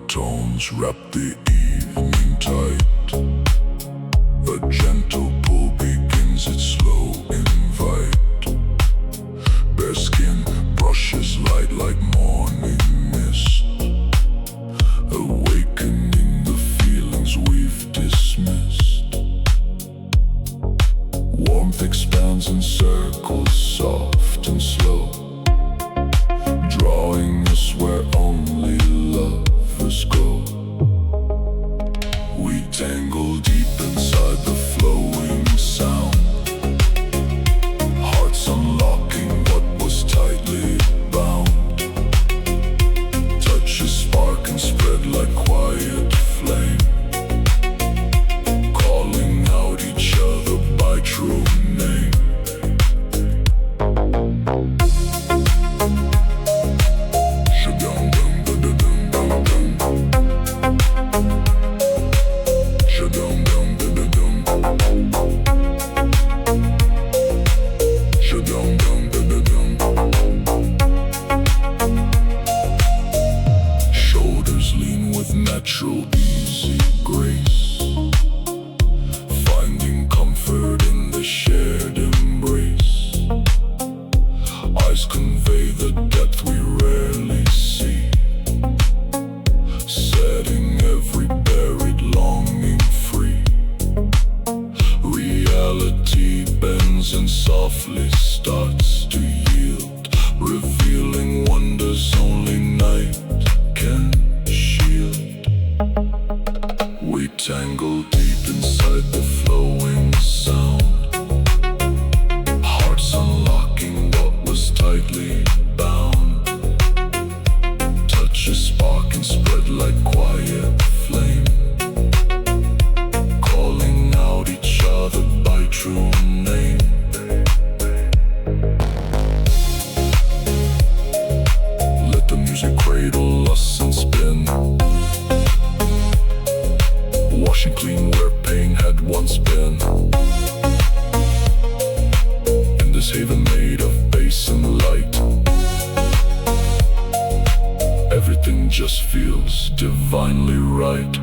tones wrap the evening tight. A gentle pull begins its slow invite. Bare skin brushes light like morning mist, awakening the feelings we've dismissed. Warmth expands in circles, soft and slow, drawing us where only lovers go. We tangle deep inside the flowing sound, hearts unlocking what was tightly bound. Touches spark and spread like quiet flame, calling out each other by true name. Shoulders lean with natural, easy grace, finding comfort in the shared embrace. Eyes convey the depth we rarely see, setting every buried longing free. Reality bends and softly starts to yield, revealing wonders only night can shield. We tangle deep inside the flowing sound, hearts unlocking what was tightly bound. Touches spark and spread like quiet flame, calling out each other by true name. Let the music cradle us and spin, washing clean where pain had once been. In this haven made of bass and light, everything just feels divinely right.